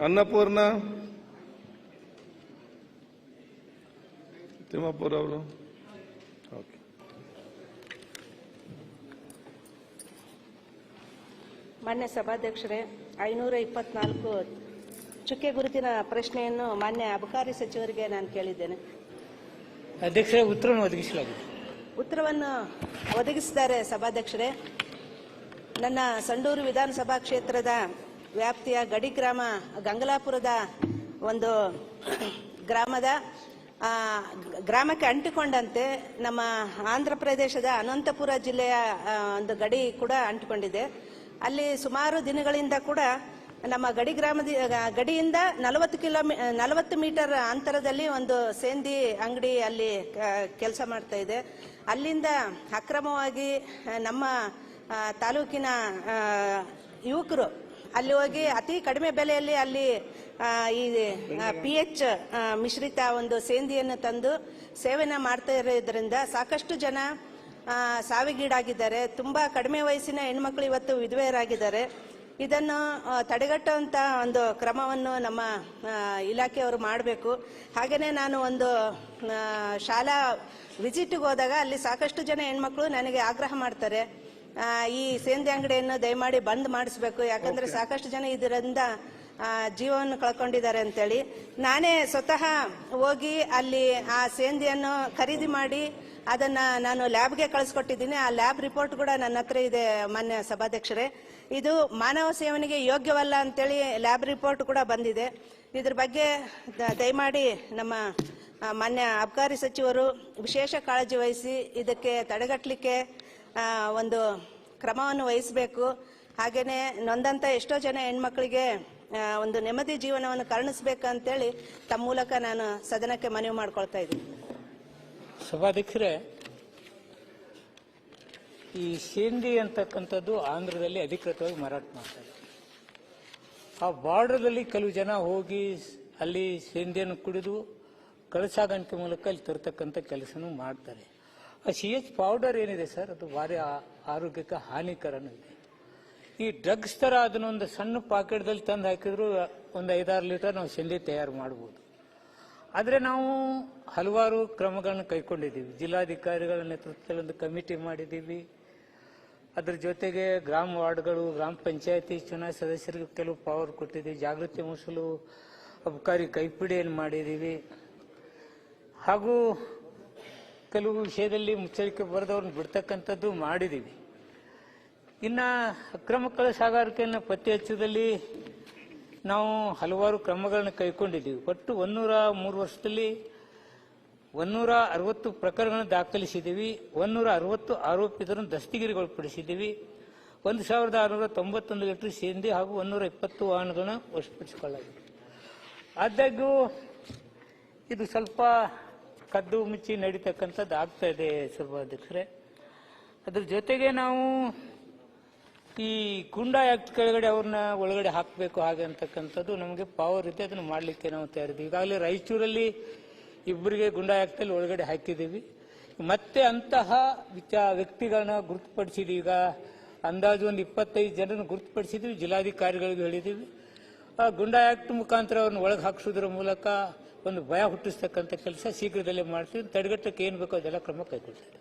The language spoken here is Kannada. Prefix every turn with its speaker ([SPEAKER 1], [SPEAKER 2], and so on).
[SPEAKER 1] ಅನ್ನಪೂರ್ಣ ತಿಮ್ಮಾಪುರ ಅವರು.
[SPEAKER 2] ಮಾನ್ಯ ಸಭಾಧ್ಯಕ್ಷರೇ, 524 ಚುಕ್ಕೆ ಗುರುತಿನ ಪ್ರಶ್ನೆಯನ್ನು ಮಾನ್ಯ ಅಬಕಾರಿ ಸಚಿವರಿಗೆ ನಾನು ಕೇಳಿದ್ದೇನೆ.
[SPEAKER 3] ಅಧ್ಯಕ್ಷರೇ, ಉತ್ತರವನ್ನು ಒದಗಿಸಲಾಗಿದೆ.
[SPEAKER 2] ಉತ್ತರವನ್ನು ಒದಗಿಸಿದ್ದಾರೆ ಸಭಾಧ್ಯಕ್ಷರೇ. ನನ್ನ ಸಂಡೂರು ವಿಧಾನಸಭಾ ಕ್ಷೇತ್ರದ ವ್ಯಾಪ್ತಿಯ ಗಡಿ ಗ್ರಾಮ ಗಂಗಲಾಪುರದ ಒಂದು ಗ್ರಾಮಕ್ಕೆ ಅಂಟಿಕೊಂಡಂತೆ ನಮ್ಮ ಆಂಧ್ರ ಪ್ರದೇಶದ ಅನಂತಪುರ ಜಿಲ್ಲೆಯ ಒಂದು ಗಡಿ ಕೂಡ ಅಂಟಿಕೊಂಡಿದೆ. ಅಲ್ಲಿ ಸುಮಾರು ದಿನಗಳಿಂದ ಕೂಡ ನಮ್ಮ ಗಡಿಯಿಂದ 40 ಮೀಟರ್ ಅಂತರದಲ್ಲಿ ಒಂದು ಸೇಂದಿ ಅಂಗಡಿ ಅಲ್ಲಿ ಕೆಲಸ ಮಾಡ್ತಾ ಇದೆ. ಅಲ್ಲಿಂದ ಅಕ್ರಮವಾಗಿ ನಮ್ಮ ತಾಲೂಕಿನ ಯುವಕರು ಅಲ್ಲಿ ಹೋಗಿ ಅತಿ ಕಡಿಮೆ ಬೆಲೆಯಲ್ಲಿ ಅಲ್ಲಿ ಈ PH ಮಿಶ್ರಿತ ಒಂದು ಸೇಂದಿಯನ್ನು ತಂದು ಸೇವನೆ ಮಾಡ್ತಾ ಇರೋದ್ರಿಂದ ಸಾಕಷ್ಟು ಜನ ಸಾವಿಗೀಡಾಗಿದ್ದಾರೆ. ತುಂಬಾ ಕಡಿಮೆ ವಯಸ್ಸಿನ ಹೆಣ್ಮಕ್ಳು ಇವತ್ತು ವಿಧವೆಯರಾಗಿದ್ದಾರೆ. ಇದನ್ನು ತಡೆಗಟ್ಟುವಂತ ಒಂದು ಕ್ರಮವನ್ನು ನಮ್ಮ ಇಲಾಖೆಯವರು ಮಾಡಬೇಕು. ಹಾಗೇನೆ ನಾನು ಒಂದು ಶಾಲಾ ವಿಸಿಟ್ಗೆ ಹೋದಾಗ ಅಲ್ಲಿ ಸಾಕಷ್ಟು ಜನ ಹೆಣ್ಮಕ್ಳು ನನಗೆ ಆಗ್ರಹ ಮಾಡ್ತಾರೆ, ಈ ಸೇಂದಿ ಅಂಗಡಿಯನ್ನು ದಯಮಾಡಿ ಬಂದ್ ಮಾಡಿಸಬೇಕು, ಯಾಕಂದ್ರೆ ಸಾಕಷ್ಟು ಜನ ಇದರಿಂದ ಜೀವವನ್ನು ಕಳ್ಕೊಂಡಿದ್ದಾರೆ ಅಂತೇಳಿ. ನಾನೇ ಸ್ವತಃ ಹೋಗಿ ಅಲ್ಲಿ ಆ ಸೇಂದಿಯನ್ನು ಖರೀದಿ ಮಾಡಿ ಅದನ್ನ ನಾನು ಲ್ಯಾಬ್ಗೆ ಕಳಿಸ್ಕೊಟ್ಟಿದ್ದೀನಿ. ಆ ಲ್ಯಾಬ್ ರಿಪೋರ್ಟ್ ಕೂಡ ನನ್ನ ಹತ್ರ ಇದೆ ಮಾನ್ಯ ಸಭಾಧ್ಯಕ್ಷರೇ. ಇದು ಮಾನವ ಸೇವನೆಗೆ ಯೋಗ್ಯವಲ್ಲ ಅಂತೇಳಿ ಲ್ಯಾಬ್ ರಿಪೋರ್ಟ್ ಕೂಡ ಬಂದಿದೆ. ಇದ್ರ ಬಗ್ಗೆ ದಯಮಾಡಿ ನಮ್ಮ ಮಾನ್ಯ ಅಬಕಾರಿ ಸಚಿವರು ವಿಶೇಷ ಕಾಳಜಿ ವಹಿಸಿ ಇದಕ್ಕೆ ತಡೆಗಟ್ಟಲಿಕ್ಕೆ ಒಂದು ಕ್ರಮವನ್ನು ವಹಿಸಬೇಕು. ಹಾಗೇನೆ ನೊಂದಂತ ಎಷ್ಟೋ ಜನ ಹೆಣ್ಮಕ್ಳಿಗೆ ಒಂದು ನೆಮ್ಮದಿ ಜೀವನವನ್ನು ಕರುಣಿಸಬೇಕಂತೇಳಿ ತಮ್ಮ ಮೂಲಕ ನಾನು ಸದನಕ್ಕೆ ಮನವಿ ಮಾಡ್ಕೊಳ್ತಾ ಇದ್ದೀನಿ.
[SPEAKER 3] ಸಭಾಧ್ಯಕ್ಷರೇ, ಈ ಸೇಂದಿ ಅಂತಕ್ಕಂಥದ್ದು ಆಂಧ್ರದಲ್ಲಿ ಅಧಿಕೃತವಾಗಿ ಮಾರಾಟ ಮಾಡ್ತಾರೆ. ಆ ಬಾರ್ಡರ್ದಲ್ಲಿ ಕೆಲವು ಜನ ಹೋಗಿ ಅಲ್ಲಿ ಸೇಂದಿಯನ್ನು ಕುಡಿದು ಕಳಸಾಗಾಣಿಕೆ ಮೂಲಕ ಅಲ್ಲಿ ತರ್ತಕ್ಕಂಥ ಕೆಲಸನೂ ಮಾಡ್ತಾರೆ. ಆ CH ಪೌಡರ್ ಏನಿದೆ ಸರ್, ಅದು ಭಾರಿ ಆರೋಗ್ಯಕ್ಕೆ ಹಾನಿಕರನೂ ಇದೆ. ಈ ಡ್ರಗ್ಸ್ ತರ ಅದನ್ನೊಂದು ಸಣ್ಣ ಪಾಕೆಟ್ದಲ್ಲಿ ತಂದು ಹಾಕಿದ್ರು ಒಂದು 5-6 ಲೀಟರ್ ನಾವು ಸೇಂದಿ ತಯಾರು ಮಾಡಬಹುದು. ಆದರೆ ನಾವು ಹಲವಾರು ಕ್ರಮಗಳನ್ನು ಕೈಗೊಂಡಿದ್ದೀವಿ. ಜಿಲ್ಲಾಧಿಕಾರಿಗಳ ನೇತೃತ್ವದಲ್ಲಿ ಒಂದು ಕಮಿಟಿ ಮಾಡಿದ್ದೀವಿ. ಅದರ ಜೊತೆಗೆ ಗ್ರಾಮ ವಾರ್ಡ್ಗಳು, ಗ್ರಾಮ ಪಂಚಾಯತಿ ಚುನಾಯಿತ ಸದಸ್ಯರಿಗೆ ಕೆಲವು ಪವರ್ ಕೊಟ್ಟಿದ್ದೀವಿ. ಜಾಗೃತಿ ಮೂಡಿಸಲು ಅಬಕಾರಿ ಕೈಪಿಡಿಯನ್ನು ಮಾಡಿದ್ದೀವಿ. ಹಾಗೂ ಕೆಲವು ವಿಷಯದಲ್ಲಿ ಮುಚ್ಚಳಿಕೆ ಬರೆದವ್ರನ್ನ ಬಿಡ್ತಕ್ಕಂಥದ್ದು ಮಾಡಿದ್ದೀವಿ. ಇನ್ನು ಅಕ್ರಮ ಕಳ್ಳಸಾಗಾಣಿಕೆಯನ್ನು ಪತ್ತೆ ಹಚ್ಚುವುದಲ್ಲಿ ನಾವು ಹಲವಾರು ಕ್ರಮಗಳನ್ನು ಕೈಗೊಂಡಿದ್ದೀವಿ. ಒಟ್ಟು 103 ವರ್ಷದಲ್ಲಿ 160 ಪ್ರಕರಣಗಳನ್ನು ದಾಖಲಿಸಿದ್ದೀವಿ. 160 ಆರೋಪಿತರನ್ನು ದಸ್ತಗಿರಿಗೊಳಪಡಿಸಿದ್ದೀವಿ. 1691 ಲೀಟರ್ ಸೇಂದಿ ಹಾಗೂ 120 ವಾಹನಗಳನ್ನು ವಶಪಡಿಸಿಕೊಳ್ಳಲಾಗಿದೆ. ಆದಾಗ್ಯೂ ಇದು ಸ್ವಲ್ಪ ಕದ್ದು ಮುಚ್ಚಿ ನಡೀತಕ್ಕಂಥದ್ದು ಆಗ್ತಾ ಇದೆ ಸಭಾಧ್ಯಕ್ಷರೇ. ಅದ್ರ ಜೊತೆಗೆ ನಾವು ಈ ಗುಂಡಾ ಆಕ್ಟ್ ಕೆಳಗಡೆ ಅವ್ರನ್ನ ಒಳಗಡೆ ಹಾಕಬೇಕು ಹಾಗೆ ಅಂತಕ್ಕಂಥದ್ದು ನಮಗೆ ಪವರ್ ಇದೆ. ಅದನ್ನು ಮಾಡಲಿಕ್ಕೆ ನಾವು ತಯಾರಿದ್ದೀವಿ. ಈಗಾಗಲೇ ರಾಯಚೂರಲ್ಲಿ ಇಬ್ಬರಿಗೆ ಗುಂಡಾ ಆಕ್ಟ್ ಅಲ್ಲಿ ಒಳಗಡೆ ಹಾಕಿದ್ದೀವಿ. ಮತ್ತೆ ಅಂತಹ ವ್ಯಕ್ತಿಗಳನ್ನ ಗುರುತುಪಡಿಸಿದ್ದೀವಿ. ಈಗ ಅಂದಾಜು ಒಂದು 25 ಜನರನ್ನು ಗುರುತುಪಡಿಸಿದ್ದೀವಿ. ಜಿಲ್ಲಾಧಿಕಾರಿಗಳಿಗೆ ಹೇಳಿದ್ದೀವಿ. ಆ ಗುಂಡಾ ಆಕ್ಟ್ ಮುಖಾಂತರ ಅವ್ರನ್ನ ಒಳಗೆ ಹಾಕಿಸೋದ್ರ ಮೂಲಕ ಒಂದು ಭಯ ಹುಟ್ಟಿಸ್ತಕ್ಕಂಥ ಕೆಲಸ ಶೀಘ್ರದಲ್ಲೇ ಮಾಡ್ತೀವಿ. ತಡೆಗಟ್ಟಕ್ಕೆ ಏನು ಬೇಕೋ ಅದೆಲ್ಲ ಕ್ರಮ ಕೈಗೊಳ್ತೀವಿ.